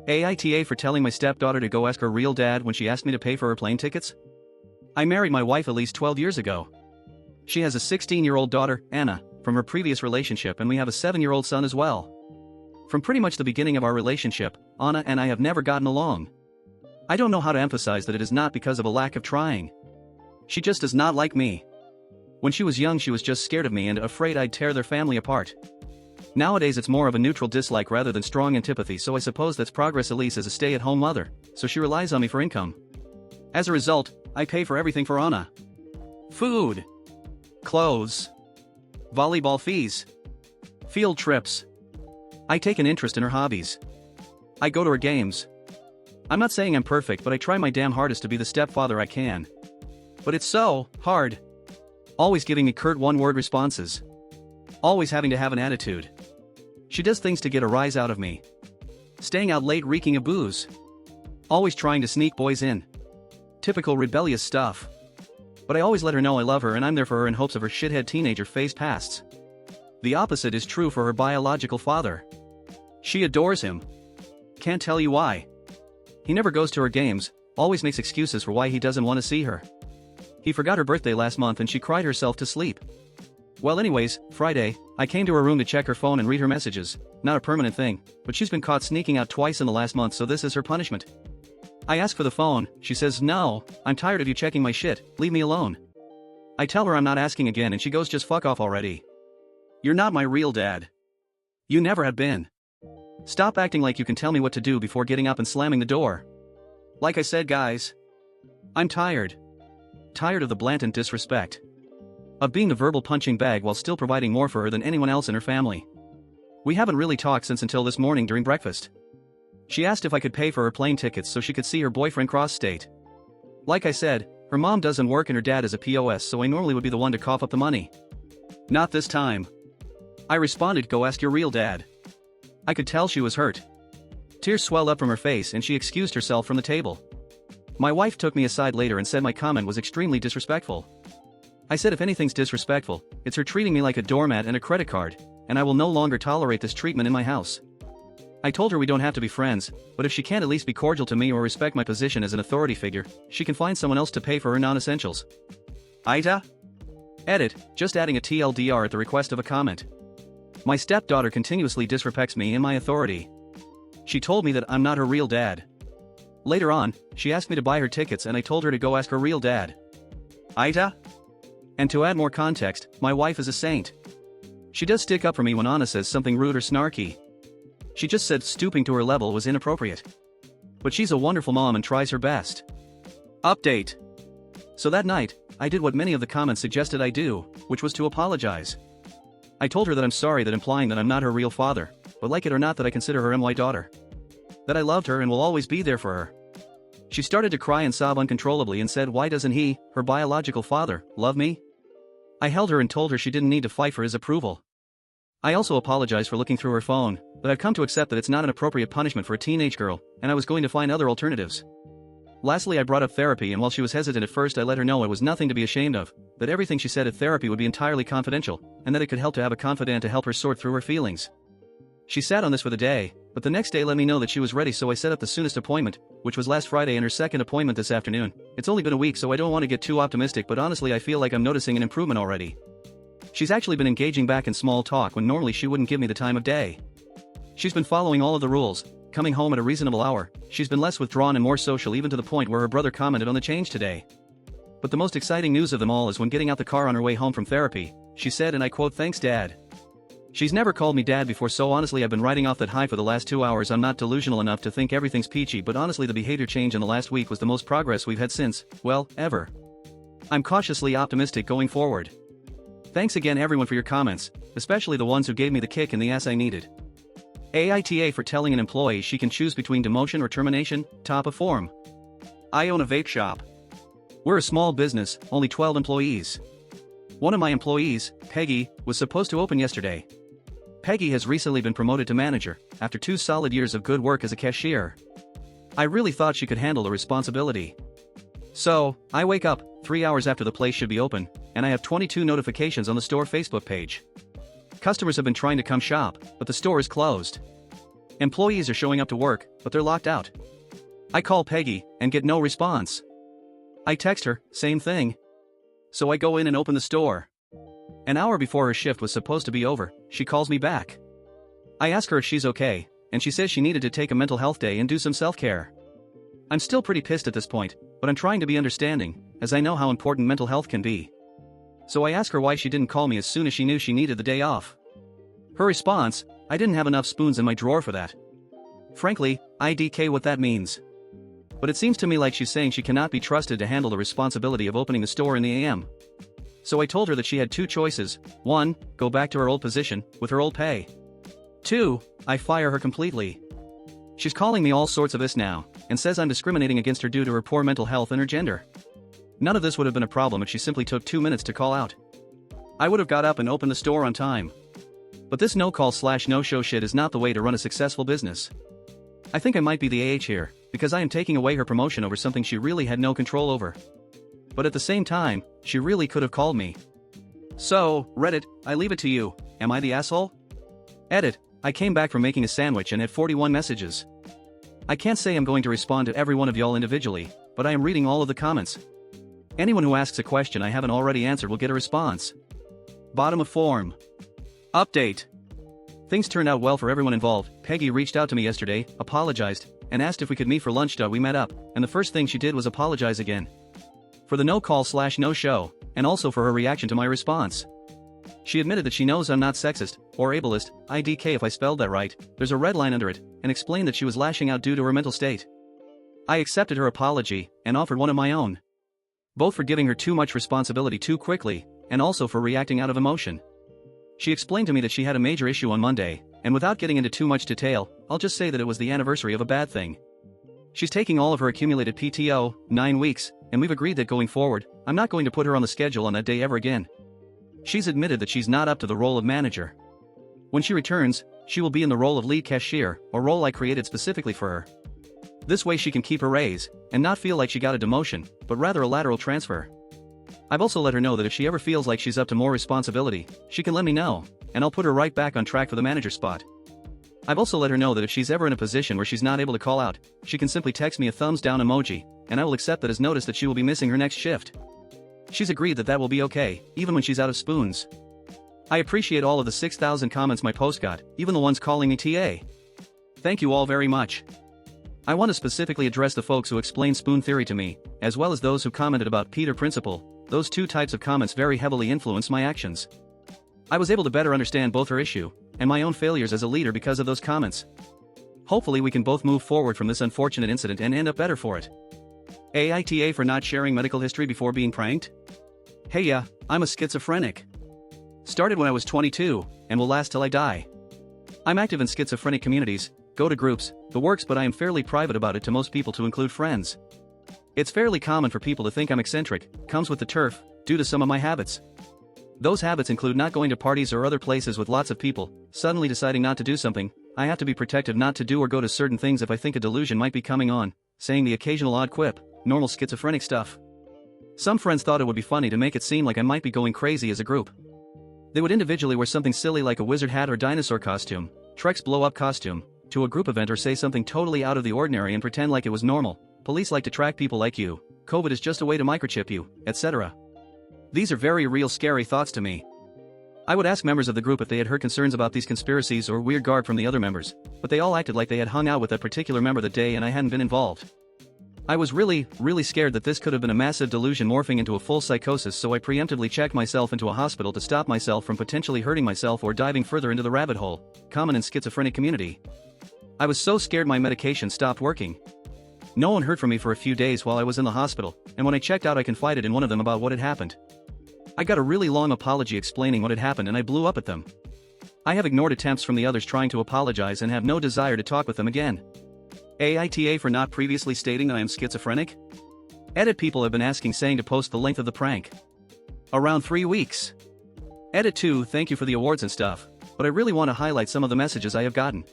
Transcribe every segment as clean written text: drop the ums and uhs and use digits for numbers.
AITA for telling my stepdaughter to go ask her real dad when she asked me to pay for her plane tickets? I married my wife Elise 12 years ago. She has a 16-year-old daughter, Anna, from her previous relationship, and we have a 7-year-old son as well. From pretty much the beginning of our relationship, Anna and I have never gotten along. I don't know how to emphasize that it is not because of a lack of trying. She just does not like me. When she was young, she was just scared of me and afraid I'd tear their family apart. Nowadays it's more of a neutral dislike rather than strong antipathy, so I suppose that's progress. Elise is a stay-at-home mother, so she relies on me for income. As a result, I pay for everything for Anna. Food, clothes, volleyball fees, field trips. I take an interest in her hobbies. I go to her games. I'm not saying I'm perfect, but I try my damn hardest to be the stepfather I can. But it's so hard. Always giving me curt one-word responses. Always having to have an attitude. She does things to get a rise out of me. Staying out late reeking of booze. Always trying to sneak boys in. Typical rebellious stuff. But I always let her know I love her and I'm there for her in hopes of her shithead teenager phase pasts. The opposite is true for her biological father. She adores him. Can't tell you why. He never goes to her games, always makes excuses for why he doesn't want to see her. He forgot her birthday last month and she cried herself to sleep. Well, anyways, Friday, I came to her room to check her phone and read her messages. Not a permanent thing, but she's been caught sneaking out twice in the last month, so this is her punishment. I ask for the phone, she says, "No, I'm tired of you checking my shit, leave me alone." I tell her I'm not asking again and she goes, "Just fuck off already. You're not my real dad. You never have been. Stop acting like you can tell me what to do before getting up and slamming the door." Like I said, guys, I'm tired. Tired of the blatant disrespect. Of being the verbal punching bag while still providing more for her than anyone else in her family. We haven't really talked since until this morning during breakfast. She asked if I could pay for her plane tickets so she could see her boyfriend cross-state. Like I said, her mom doesn't work and her dad is a POS, so I normally would be the one to cough up the money. Not this time. I responded, "Go ask your real dad." I could tell she was hurt. Tears swelled up from her face and she excused herself from the table. My wife took me aside later and said my comment was extremely disrespectful. I said if anything's disrespectful, it's her treating me like a doormat and a credit card, and I will no longer tolerate this treatment in my house. I told her we don't have to be friends, but if she can't at least be cordial to me or respect my position as an authority figure, she can find someone else to pay for her non-essentials. AITA? Edit, just adding a TLDR at the request of a comment. My stepdaughter continuously disrespects me and my authority. She told me that I'm not her real dad. Later on, she asked me to buy her tickets and I told her to go ask her real dad. AITA? And to add more context, my wife is a saint. She does stick up for me when Anna says something rude or snarky. She just said stooping to her level was inappropriate. But she's a wonderful mom and tries her best. Update. So that night, I did what many of the comments suggested I do, which was to apologize. I told her that I'm sorry, that implying that I'm not her real father, but like it or not that I consider her my daughter. That I loved her and will always be there for her. She started to cry and sob uncontrollably and said, why doesn't he, her biological father, love me? I held her and told her she didn't need to fight for his approval. I also apologized for looking through her phone, but I've come to accept that it's not an appropriate punishment for a teenage girl, and I was going to find other alternatives. Lastly, I brought up therapy, and while she was hesitant at first, I let her know it was nothing to be ashamed of, that everything she said at therapy would be entirely confidential, and that it could help to have a confidant to help her sort through her feelings. She sat on this for the day, but the next day let me know that she was ready, so I set up the soonest appointment, which was last Friday, and her second appointment this afternoon. It's only been a week, so I don't want to get too optimistic, but honestly I feel like I'm noticing an improvement already. She's actually been engaging back in small talk when normally she wouldn't give me the time of day. She's been following all of the rules, coming home at a reasonable hour. She's been less withdrawn and more social, even to the point where her brother commented on the change today. But the most exciting news of them all is when getting out the car on her way home from therapy, she said, and I quote, "Thanks, Dad." She's never called me dad before, so honestly I've been riding off that high for the last 2 hours. I'm not delusional enough to think everything's peachy, but honestly the behavior change in the last week was the most progress we've had since, well, ever. I'm cautiously optimistic going forward. Thanks again everyone for your comments, especially the ones who gave me the kick in the ass I needed. AITA for telling an employee she can choose between demotion or termination, top of form. I own a vape shop. We're a small business, only 12 employees. One of my employees, Peggy, was supposed to open yesterday. Peggy has recently been promoted to manager, after 2 solid years of good work as a cashier. I really thought she could handle the responsibility. So, I wake up, 3 hours after the place should be open, and I have 22 notifications on the store Facebook page. Customers have been trying to come shop, but the store is closed. Employees are showing up to work, but they're locked out. I call Peggy, and get no response. I text her, same thing. So I go in and open the store. An hour before her shift was supposed to be over, she calls me back. I ask her if she's okay, and she says she needed to take a mental health day and do some self-care. I'm still pretty pissed at this point, but I'm trying to be understanding, as I know how important mental health can be. So I ask her why she didn't call me as soon as she knew she needed the day off. Her response, I didn't have enough spoons in my drawer for that. Frankly, IDK what that means. But it seems to me like she's saying she cannot be trusted to handle the responsibility of opening the store in the AM. So I told her that she had two choices: 1, go back to her old position, with her old pay. 2, I fire her completely. She's calling me all sorts of this now, and says I'm discriminating against her due to her poor mental health and her gender. None of this would have been a problem if she simply took 2 minutes to call out. I would have got up and opened the store on time. But this no-call/no-show shit is not the way to run a successful business. I think I might be the AH here, because I am taking away her promotion over something she really had no control over. But at the same time, she really could have called me. So, Reddit, I leave it to you. Am I the asshole? Edit, I came back from making a sandwich and had 41 messages. I can't say I'm going to respond to every one of y'all individually, but I am reading all of the comments. Anyone who asks a question I haven't already answered will get a response. Bottom of form. Update. Things turned out well for everyone involved. Peggy reached out to me yesterday, apologized, and asked if we could meet for lunch. We met up, and the first thing she did was apologize again. For the no-call/no-show, and also for her reaction to my response. She admitted that she knows I'm not sexist, or ableist, IDK if I spelled that right, there's a red line under it, and explained that she was lashing out due to her mental state. I accepted her apology, and offered one of my own. Both for giving her too much responsibility too quickly, and also for reacting out of emotion. She explained to me that she had a major issue on Monday, and without getting into too much detail, I'll just say that it was the anniversary of a bad thing. She's taking all of her accumulated PTO, 9 weeks, and we've agreed that going forward, I'm not going to put her on the schedule on that day ever again. She's admitted that she's not up to the role of manager. When she returns, she will be in the role of lead cashier, a role I created specifically for her. This way she can keep her raise, and not feel like she got a demotion, but rather a lateral transfer. I've also let her know that if she ever feels like she's up to more responsibility, she can let me know, and I'll put her right back on track for the manager spot. I've also let her know that if she's ever in a position where she's not able to call out, she can simply text me a thumbs down emoji, and I will accept that as notice that she will be missing her next shift. She's agreed that that will be okay, even when she's out of spoons. I appreciate all of the 6,000 comments my post got, even the ones calling me TA. Thank you all very much. I want to specifically address the folks who explained spoon theory to me, as well as those who commented about Peter Principle. Those two types of comments very heavily influenced my actions. I was able to better understand both her issue, and my own failures as a leader because of those comments. Hopefully we can both move forward from this unfortunate incident and end up better for it. AITA for not sharing medical history before being pranked? Hey yeah, I'm a schizophrenic. Started when I was 22, and will last till I die. I'm active in schizophrenic communities, go to groups, the works, but I am fairly private about it to most people, to include friends. It's fairly common for people to think I'm eccentric, comes with the turf, due to some of my habits. Those habits include not going to parties or other places with lots of people, suddenly deciding not to do something, I have to be protective not to do or go to certain things if I think a delusion might be coming on, saying the occasional odd quip, normal schizophrenic stuff. Some friends thought it would be funny to make it seem like I might be going crazy as a group. They would individually wear something silly like a wizard hat or dinosaur costume, Trek's blow-up costume, to a group event, or say something totally out of the ordinary and pretend like it was normal. Police like to track people like you, COVID is just a way to microchip you, etc. These are very real scary thoughts to me. I would ask members of the group if they had heard concerns about these conspiracies or weird garb from the other members, but they all acted like they had hung out with that particular member that day and I hadn't been involved. I was really scared that this could have been a massive delusion morphing into a full psychosis, so I preemptively checked myself into a hospital to stop myself from potentially hurting myself or diving further into the rabbit hole, common in schizophrenic community. I was so scared my medication stopped working. No one heard from me for a few days while I was in the hospital, and when I checked out I confided in one of them about what had happened. I got a really long apology explaining what had happened and I blew up at them. I have ignored attempts from the others trying to apologize and have no desire to talk with them again. AITA for not previously stating I am schizophrenic? Edit, people have been asking saying to post the length of the prank. Around 3 weeks. Edit 2, thank you for the awards and stuff, but I really want to highlight some of the messages I have gotten.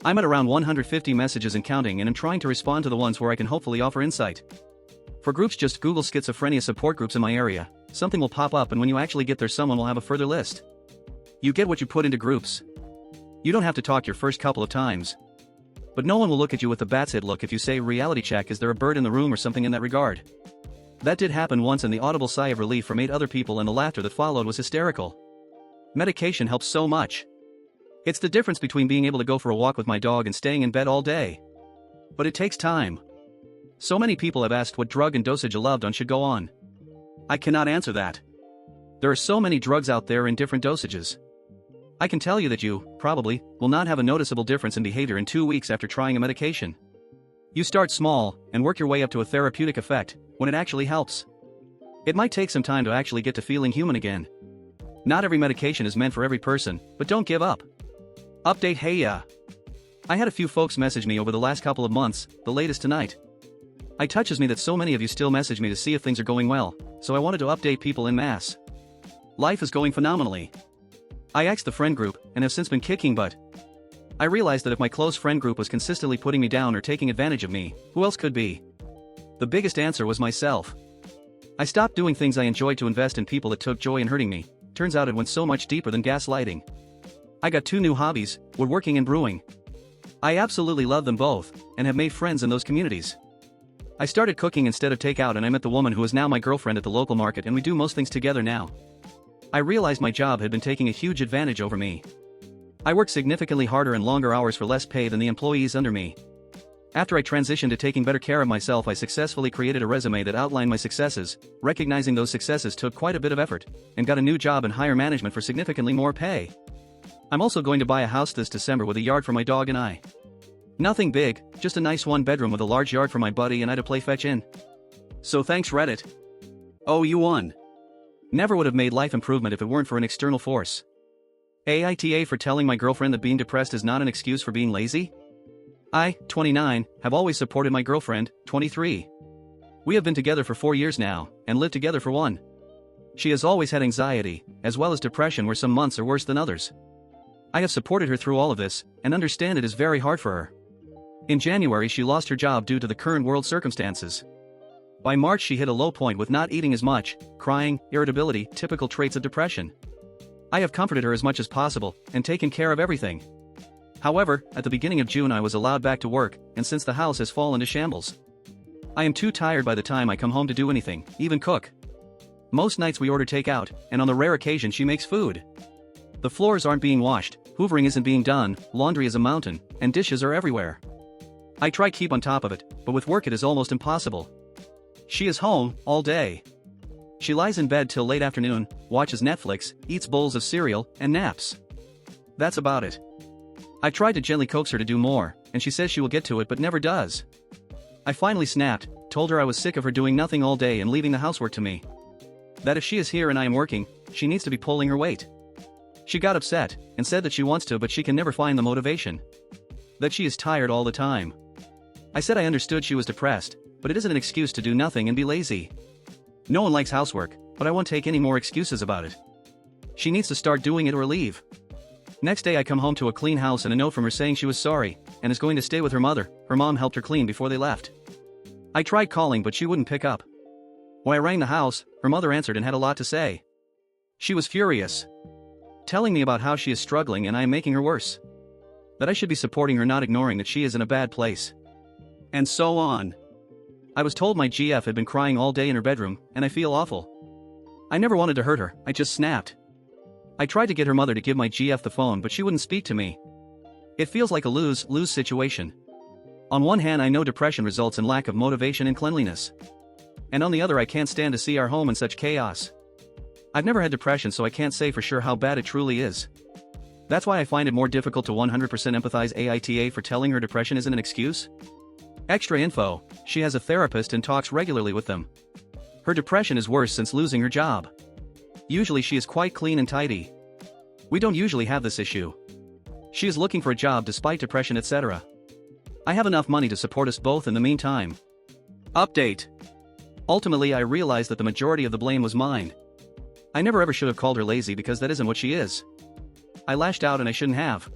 I'm at around 150 messages and counting, and I'm trying to respond to the ones where I can hopefully offer insight. For groups, just Google schizophrenia support groups in my area, something will pop up, and when you actually get there someone will have a further list. You get what you put into groups. You don't have to talk your first couple of times, But no one will look at you with the bat's head look if you say reality check, is there a bird in the room or something in that regard. That did happen once, and the audible sigh of relief from 8 other people and the laughter that followed was hysterical. Medication helps so much. It's the difference between being able to go for a walk with my dog and staying in bed all day. But it takes time. So many people have asked what drug and dosage a loved one should go on. I cannot answer that. There are so many drugs out there in different dosages. I can tell you that you, probably, will not have a noticeable difference in behavior in 2 weeks after trying a medication. You start small and work your way up to a therapeutic effect when it actually helps. It might take some time to actually get to feeling human again. Not every medication is meant for every person, but don't give up. Update: hey yeah. I had a few folks message me over the last couple of months, the latest tonight. It touches me that so many of you still message me to see if things are going well, so I wanted to update people en masse. Life is going phenomenally. I asked the friend group, and have since been kicking butt. I realized that if my close friend group was consistently putting me down or taking advantage of me, who else could be? The biggest answer was myself. I stopped doing things I enjoyed to invest in people that took joy in hurting me. Turns out it went so much deeper than gaslighting. I got 2 new hobbies, woodworking and brewing. I absolutely love them both, and have made friends in those communities. I started cooking instead of takeout, and I met the woman who is now my girlfriend at the local market, and we do most things together now. I realized my job had been taking a huge advantage over me. I worked significantly harder and longer hours for less pay than the employees under me. After I transitioned to taking better care of myself, I successfully created a resume that outlined my successes. Recognizing those successes took quite a bit of effort, and got a new job in higher management for significantly more pay. I'm also going to buy a house this December with a yard for my dog and I. Nothing big, just a nice 1-bedroom with a large yard for my buddy and I to play fetch in. So thanks Reddit. Oh, you won. Never would have made life improvement if it weren't for an external force. AITA for telling my girlfriend that being depressed is not an excuse for being lazy? I, 29, have always supported my girlfriend, 23. We have been together for 4 years now, and lived together for 1. She has always had anxiety, as well as depression, where some months are worse than others. I have supported her through all of this, and understand it is very hard for her. In January she lost her job due to the current world circumstances. By March she hit a low point with not eating as much, crying, irritability, typical traits of depression. I have comforted her as much as possible, and taken care of everything. However, at the beginning of June I was allowed back to work, and since the house has fallen to shambles. I am too tired by the time I come home to do anything, even cook. Most nights we order takeout, and on the rare occasion she makes food. The floors aren't being washed, hoovering isn't being done, laundry is a mountain, and dishes are everywhere. I try keep on top of it, but with work it is almost impossible. She is home, all day. She lies in bed till late afternoon, watches Netflix, eats bowls of cereal, and naps. That's about it. I tried to gently coax her to do more, and she says she will get to it but never does. I finally snapped, told her I was sick of her doing nothing all day and leaving the housework to me. That if she is here and I am working, she needs to be pulling her weight. She got upset, and said that she wants to but she can never find the motivation. That she is tired all the time. I said I understood she was depressed, but it isn't an excuse to do nothing and be lazy. No one likes housework, but I won't take any more excuses about it. She needs to start doing it or leave. Next day I come home to a clean house and a note from her saying she was sorry, and is going to stay with her mother. Her mom helped her clean before they left. I tried calling but she wouldn't pick up. When I rang the house, her mother answered and had a lot to say. She was furious. Telling me about how she is struggling and I am making her worse. That I should be supporting her, not ignoring that she is in a bad place. And so on. I was told my GF had been crying all day in her bedroom, and I feel awful. I never wanted to hurt her, I just snapped. I tried to get her mother to give my GF the phone but she wouldn't speak to me. It feels like a lose-lose situation. On one hand I know depression results in lack of motivation and cleanliness. And on the other I can't stand to see our home in such chaos. I've never had depression so I can't say for sure how bad it truly is. That's why I find it more difficult to 100% empathize AITA for telling her depression isn't an excuse. Extra info, she has a therapist and talks regularly with them. Her depression is worse since losing her job. Usually she is quite clean and tidy. We don't usually have this issue. She is looking for a job despite depression, etc. I have enough money to support us both in the meantime. Update. Ultimately I realized that the majority of the blame was mine. I never ever should have called her lazy because that isn't what she is. I lashed out and I shouldn't have.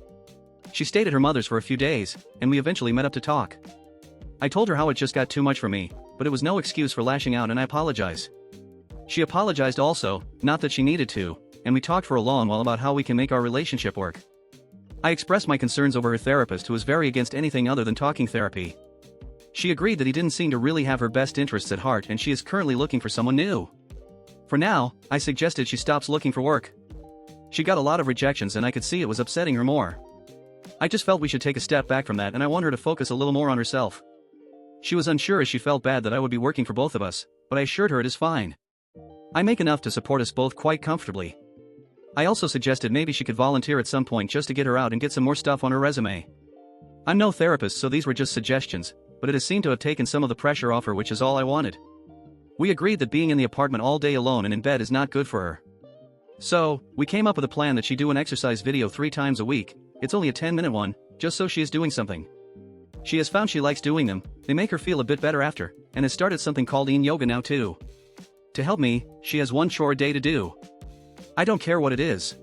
She stayed at her mother's for a few days, and we eventually met up to talk. I told her how it just got too much for me, but it was no excuse for lashing out and I apologize. She apologized also, not that she needed to, and we talked for a long while about how we can make our relationship work. I expressed my concerns over her therapist, who was very against anything other than talking therapy. She agreed that he didn't seem to really have her best interests at heart and she is currently looking for someone new. For now, I suggested she stops looking for work. She got a lot of rejections and I could see it was upsetting her more. I just felt we should take a step back from that and I want her to focus a little more on herself. She was unsure as she felt bad that I would be working for both of us, but I assured her it is fine. I make enough to support us both quite comfortably. I also suggested maybe she could volunteer at some point just to get her out and get some more stuff on her resume. I'm no therapist, so these were just suggestions, but it has seemed to have taken some of the pressure off her, which is all I wanted. We agreed that being in the apartment all day alone and in bed is not good for her. So, we came up with a plan that she do an exercise video 3 times a week. It's only a 10-minute one, just so she is doing something. She has found she likes doing them, they make her feel a bit better after, and has started something called yin yoga now too. To help me, she has 1 chore a day to do. I don't care what it is.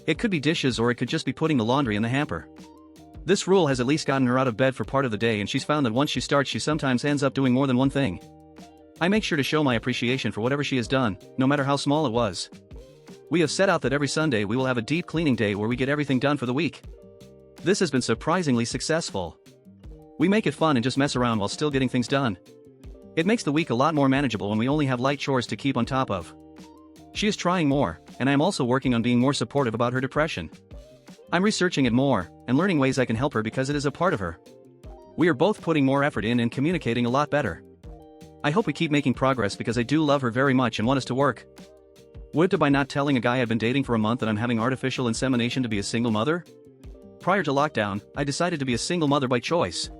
It could be dishes or it could just be putting the laundry in the hamper. This rule has at least gotten her out of bed for part of the day, and she's found that once she starts she sometimes ends up doing more than one thing. I make sure to show my appreciation for whatever she has done, no matter how small it was. We have set out that every Sunday we will have a deep cleaning day where we get everything done for the week. This has been surprisingly successful. We make it fun and just mess around while still getting things done. It makes the week a lot more manageable when we only have light chores to keep on top of. She is trying more, and I am also working on being more supportive about her depression. I'm researching it more, and learning ways I can help her because it is a part of her. We are both putting more effort in and communicating a lot better. I hope we keep making progress because I do love her very much and want us to work. Would to by not telling a guy I've been dating for a month that I'm having artificial insemination to be a single mother? Prior to lockdown, I decided to be a single mother by choice.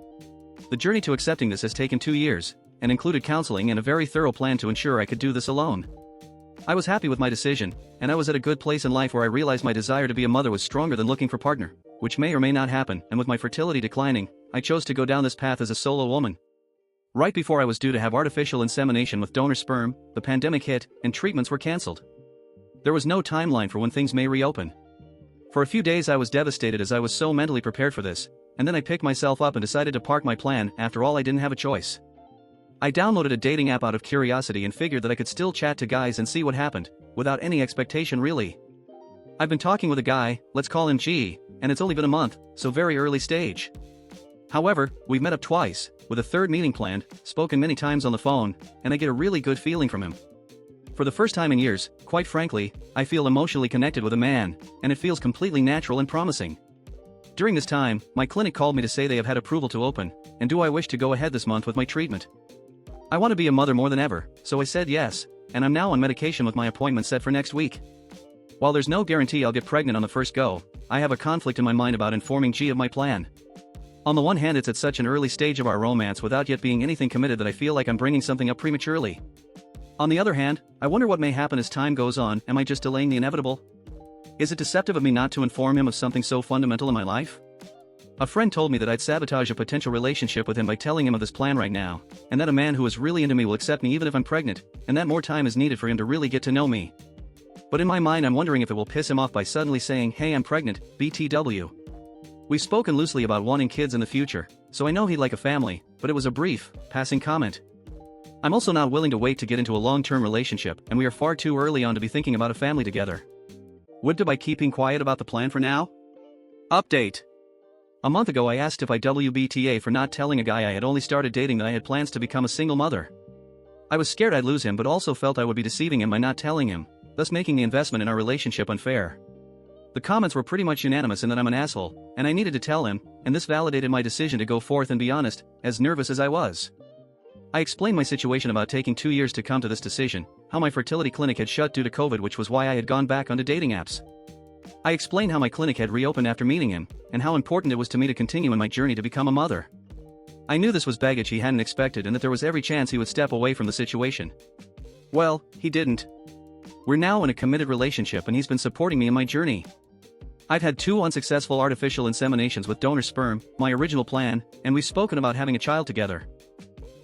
The journey to accepting this has taken 2 years, and included counseling and a very thorough plan to ensure I could do this alone. I was happy with my decision, and I was at a good place in life where I realized my desire to be a mother was stronger than looking for a partner, which may or may not happen, and with my fertility declining, I chose to go down this path as a solo woman. Right before I was due to have artificial insemination with donor sperm, the pandemic hit, and treatments were cancelled. There was no timeline for when things may reopen. For a few days I was devastated as I was so mentally prepared for this, and then I picked myself up and decided to park my plan. After all, I didn't have a choice. I downloaded a dating app out of curiosity and figured that I could still chat to guys and see what happened, without any expectation really. I've been talking with a guy, let's call him G, and it's only been a month, so very early stage. However, we've met up twice, with a third meeting planned, spoken many times on the phone, and I get a really good feeling from him. For the first time in years, quite frankly, I feel emotionally connected with a man, and it feels completely natural and promising. During this time, my clinic called me to say they have had approval to open, and do I wish to go ahead this month with my treatment. I want to be a mother more than ever, so I said yes, and I'm now on medication with my appointment set for next week. While there's no guarantee I'll get pregnant on the first go, I have a conflict in my mind about informing G of my plan. On the one hand, it's at such an early stage of our romance without yet being anything committed that I feel like I'm bringing something up prematurely. On the other hand, I wonder what may happen as time goes on. Am I just delaying the inevitable? Is it deceptive of me not to inform him of something so fundamental in my life? A friend told me that I'd sabotage a potential relationship with him by telling him of this plan right now, and that a man who is really into me will accept me even if I'm pregnant, and that more time is needed for him to really get to know me. But in my mind I'm wondering if it will piss him off by suddenly saying, "Hey, I'm pregnant, BTW." We've spoken loosely about wanting kids in the future, so I know he'd like a family, but it was a brief, passing comment. I'm also not willing to wait to get into a long-term relationship, and we are far too early on to be thinking about a family together. Would by keeping quiet about the plan for now? Update. A month ago I asked if I WBTA for not telling a guy I had only started dating that I had plans to become a single mother. I was scared I'd lose him but also felt I would be deceiving him by not telling him, thus making the investment in our relationship unfair. The comments were pretty much unanimous in that I'm an asshole, and I needed to tell him, and this validated my decision to go forth and be honest, as nervous as I was. I explained my situation about taking 2 years to come to this decision, how my fertility clinic had shut due to COVID, which was why I had gone back onto dating apps. I explained how my clinic had reopened after meeting him, and how important it was to me to continue in my journey to become a mother. I knew this was baggage he hadn't expected and that there was every chance he would step away from the situation. Well, he didn't. We're now in a committed relationship and he's been supporting me in my journey. I've had 2 unsuccessful artificial inseminations with donor sperm, my original plan, and we've spoken about having a child together.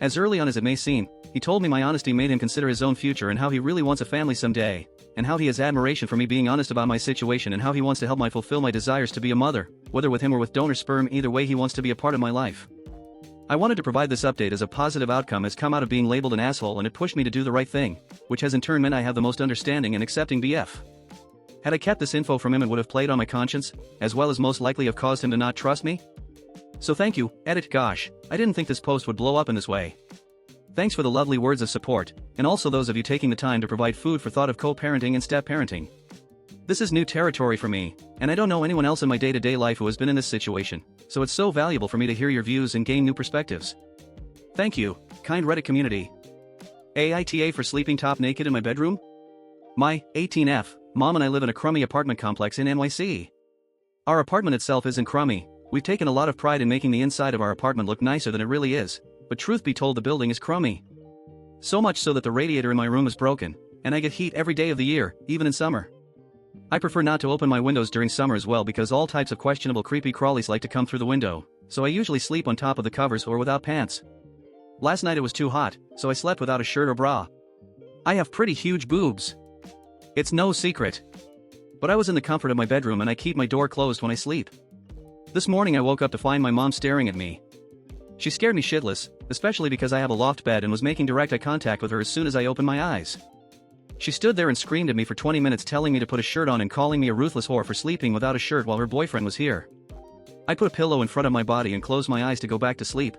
As early on as it may seem, he told me my honesty made him consider his own future and how he really wants a family someday, and how he has admiration for me being honest about my situation and how he wants to help me fulfill my desires to be a mother, whether with him or with donor sperm. Either way, he wants to be a part of my life. I wanted to provide this update as a positive outcome has come out of being labeled an asshole, and it pushed me to do the right thing, which has in turn meant I have the most understanding and accepting BF. Had I kept this info from him, it would have played on my conscience, as well as most likely have caused him to not trust me? So thank you, edit. Gosh, I didn't think this post would blow up in this way. Thanks for the lovely words of support, and also those of you taking the time to provide food for thought of co-parenting and step-parenting. This is new territory for me, and I don't know anyone else in my day-to-day life who has been in this situation, so it's so valuable for me to hear your views and gain new perspectives. Thank you, kind Reddit community. AITA for sleeping top naked in my bedroom? My 18F, mom and I live in a crummy apartment complex in NYC. Our apartment itself isn't crummy. We've taken a lot of pride in making the inside of our apartment look nicer than it really is, but truth be told, the building is crummy. So much so that the radiator in my room is broken, and I get heat every day of the year, even in summer. I prefer not to open my windows during summer as well because all types of questionable creepy crawlies like to come through the window, so I usually sleep on top of the covers or without pants. Last night it was too hot, so I slept without a shirt or bra. I have pretty huge boobs. It's no secret. But I was in the comfort of my bedroom and I keep my door closed when I sleep. This morning I woke up to find my mom staring at me. She scared me shitless, especially because I have a loft bed and was making direct eye contact with her as soon as I opened my eyes. She stood there and screamed at me for 20 minutes, telling me to put a shirt on and calling me a ruthless whore for sleeping without a shirt while her boyfriend was here. I put a pillow in front of my body and closed my eyes to go back to sleep.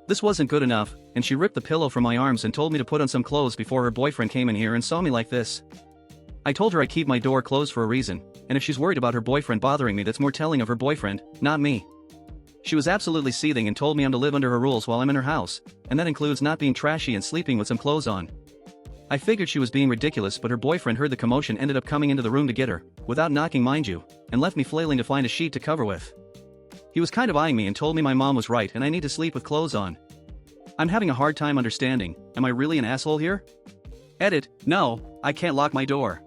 This wasn't good enough, and she ripped the pillow from my arms and told me to put on some clothes before her boyfriend came in here and saw me like this. I told her I keep my door closed for a reason, and if she's worried about her boyfriend bothering me, that's more telling of her boyfriend, not me. She was absolutely seething and told me I'm to live under her rules while I'm in her house, and that includes not being trashy and sleeping with some clothes on. I figured she was being ridiculous, but her boyfriend heard the commotion, ended up coming into the room to get her, without knocking mind you, and left me flailing to find a sheet to cover with. He was kind of eyeing me and told me my mom was right and I need to sleep with clothes on. I'm having a hard time understanding, am I really an asshole here? Edit, no, I can't lock my door.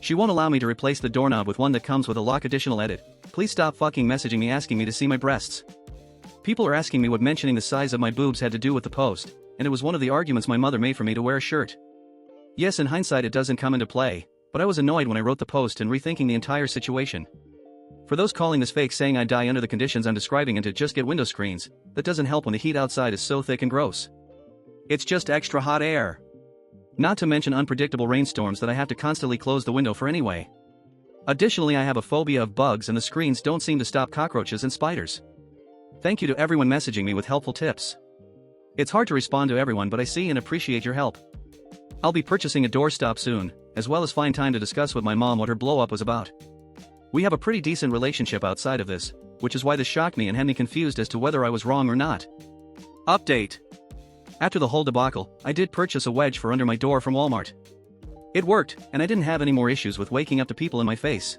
She won't allow me to replace the doorknob with one that comes with a lock. Additional edit, please stop fucking messaging me asking me to see my breasts. People are asking me what mentioning the size of my boobs had to do with the post, and it was one of the arguments my mother made for me to wear a shirt. Yes, in hindsight it doesn't come into play, but I was annoyed when I wrote the post and rethinking the entire situation. For those calling this fake, saying I die under the conditions I'm describing and to just get window screens, that doesn't help when the heat outside is so thick and gross. It's just extra hot air. Not to mention unpredictable rainstorms that I have to constantly close the window for anyway. Additionally, I have a phobia of bugs and the screens don't seem to stop cockroaches and spiders. Thank you to everyone messaging me with helpful tips. It's hard to respond to everyone, but I see and appreciate your help. I'll be purchasing a doorstop soon, as well as find time to discuss with my mom what her blow-up was about. We have a pretty decent relationship outside of this, which is why this shocked me and had me confused as to whether I was wrong or not. Update. After the whole debacle, I did purchase a wedge for under my door from Walmart. It worked, and I didn't have any more issues with waking up to people in my face.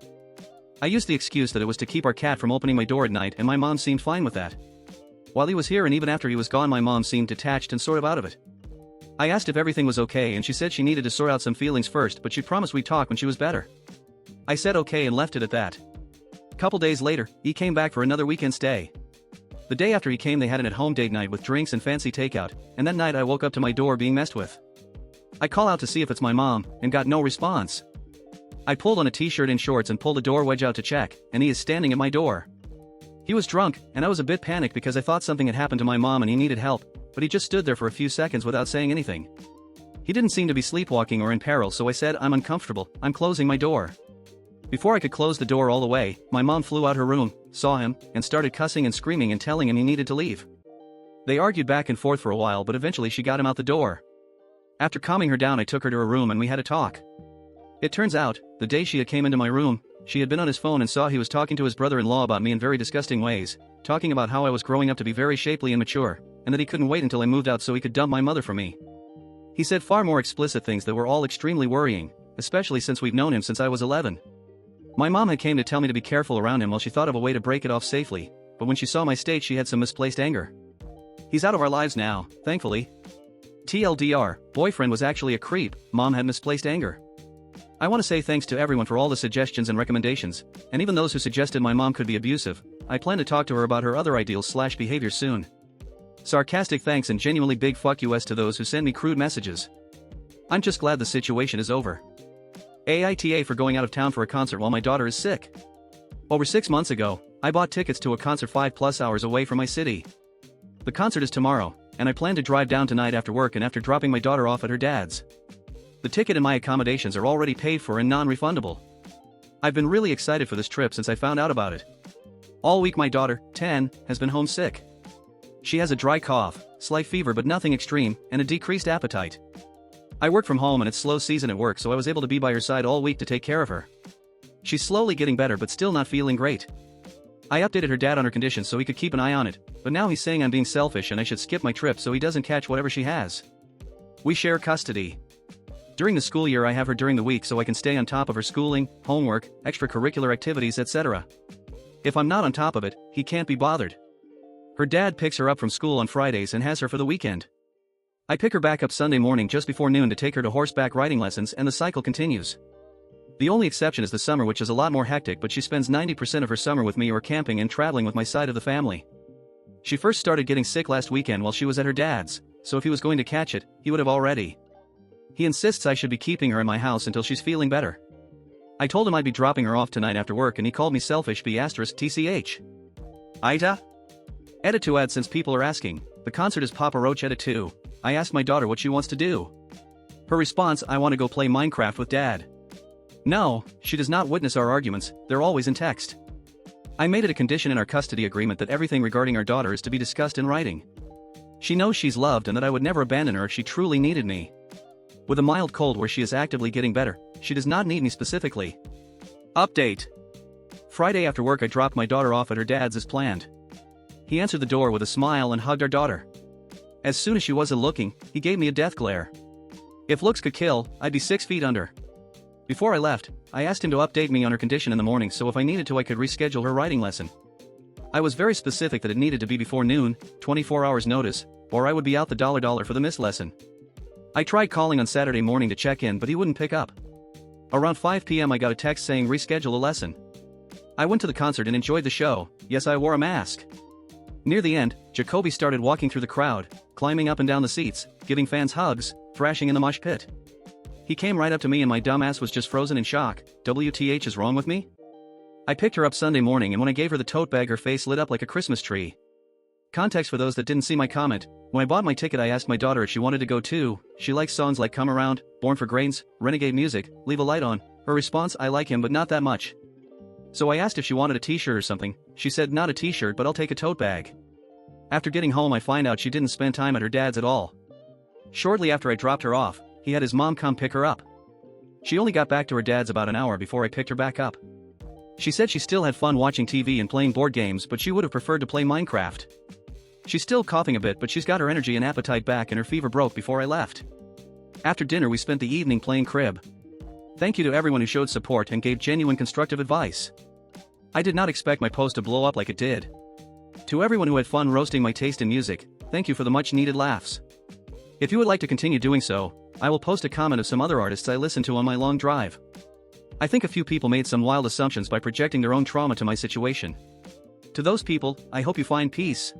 I used the excuse that it was to keep our cat from opening my door at night, and my mom seemed fine with that. While he was here and even after he was gone, my mom seemed detached and sort of out of it. I asked if everything was okay and she said she needed to sort out some feelings first, but she promised we'd talk when she was better. I said okay and left it at that. Couple days later, he came back for another weekend stay. The day after he came, they had an at-home date night with drinks and fancy takeout, and that night I woke up to my door being messed with. I call out to see if it's my mom, and got no response. I pulled on a t-shirt and shorts and pulled the door wedge out to check, and he is standing at my door. He was drunk, and I was a bit panicked because I thought something had happened to my mom and he needed help, but he just stood there for a few seconds without saying anything. He didn't seem to be sleepwalking or in peril, so I said, I'm uncomfortable, I'm closing my door. Before I could close the door all the way, my mom flew out her room, saw him, and started cussing and screaming and telling him he needed to leave. They argued back and forth for a while, but eventually she got him out the door. After calming her down, I took her to her room and we had a talk. It turns out, the day she came into my room, she had been on his phone and saw he was talking to his brother-in-law about me in very disgusting ways, talking about how I was growing up to be very shapely and mature, and that he couldn't wait until I moved out so he could dump my mother for me. He said far more explicit things that were all extremely worrying, especially since we've known him since I was 11. My mom had came to tell me to be careful around him while she thought of a way to break it off safely, but when she saw my state she had some misplaced anger. He's out of our lives now, thankfully. TLDR, boyfriend was actually a creep, mom had misplaced anger. I want to say thanks to everyone for all the suggestions and recommendations, and even those who suggested my mom could be abusive. I plan to talk to her about her other ideals/behavior soon. Sarcastic thanks and genuinely big fuck US to those who send me crude messages. I'm just glad the situation is over. AITA for going out of town for a concert while my daughter is sick. Over 6 months ago, I bought tickets to a concert 5+ hours away from my city. The concert is tomorrow, and I plan to drive down tonight after work and after dropping my daughter off at her dad's. The ticket and my accommodations are already paid for and non-refundable. I've been really excited for this trip since I found out about it. All week my daughter, 10, has been homesick. She has a dry cough, slight fever but nothing extreme, and a decreased appetite. I work from home and it's slow season at work, so I was able to be by her side all week to take care of her. She's slowly getting better but still not feeling great. I updated her dad on her condition so he could keep an eye on it, but now he's saying I'm being selfish and I should skip my trip so he doesn't catch whatever she has. We share custody. During the school year I have her during the week so I can stay on top of her schooling, homework, extracurricular activities, etc. If I'm not on top of it, he can't be bothered. Her dad picks her up from school on Fridays and has her for the weekend. I pick her back up Sunday morning just before noon to take her to horseback riding lessons, and the cycle continues. The only exception is the summer, which is a lot more hectic, but she spends 90% of her summer with me or camping and traveling with my side of the family. She first started getting sick last weekend while she was at her dad's, so if he was going to catch it, he would have already. He insists I should be keeping her in my house until she's feeling better. I told him I'd be dropping her off tonight after work and he called me selfish *TCH. AITA? Edit to add, since people are asking, the concert is Papa Roach edit 2. I asked my daughter what she wants to do. Her response: I want to go play Minecraft with Dad. No, she does not witness our arguments, they're always in text. I made it a condition in our custody agreement that everything regarding our daughter is to be discussed in writing. She knows she's loved and that I would never abandon her if she truly needed me. With a mild cold where she is actively getting better, she does not need me specifically. Update. Friday after work I dropped my daughter off at her dad's as planned. He answered the door with a smile and hugged our daughter. As soon as she wasn't looking, he gave me a death glare. If looks could kill, I'd be 6 feet under. Before I left, I asked him to update me on her condition in the morning so if I needed to I could reschedule her writing lesson. I was very specific that it needed to be before noon, 24 hours notice, or I would be out the dollar for the missed lesson. I tried calling on Saturday morning to check in but he wouldn't pick up. Around 5 p.m. I got a text saying reschedule a lesson. I went to the concert and enjoyed the show. Yes, I wore a mask. Near the end, Jacoby started walking through the crowd, climbing up and down the seats, giving fans hugs, thrashing in the mosh pit. He came right up to me and my dumb ass was just frozen in shock. WTH is wrong with me? I picked her up Sunday morning and when I gave her the tote bag her face lit up like a Christmas tree. Context for those that didn't see my comment: when I bought my ticket I asked my daughter if she wanted to go too. She likes songs like Come Around, Born for Grains, Renegade Music, Leave a Light On. Her response: I like him but not that much. So I asked if she wanted a t-shirt or something. She said not a t-shirt but I'll take a tote bag. After getting home I find out she didn't spend time at her dad's at all. Shortly after I dropped her off, he had his mom come pick her up. She only got back to her dad's about an hour before I picked her back up. She said she still had fun watching TV and playing board games but she would have preferred to play Minecraft. She's still coughing a bit but she's got her energy and appetite back and her fever broke before I left. After dinner we spent the evening playing crib. Thank you to everyone who showed support and gave genuine constructive advice. I did not expect my post to blow up like it did. To everyone who had fun roasting my taste in music, thank you for the much needed laughs. If you would like to continue doing so, I will post a comment of some other artists I listened to on my long drive. I think a few people made some wild assumptions by projecting their own trauma to my situation. To those people, I hope you find peace.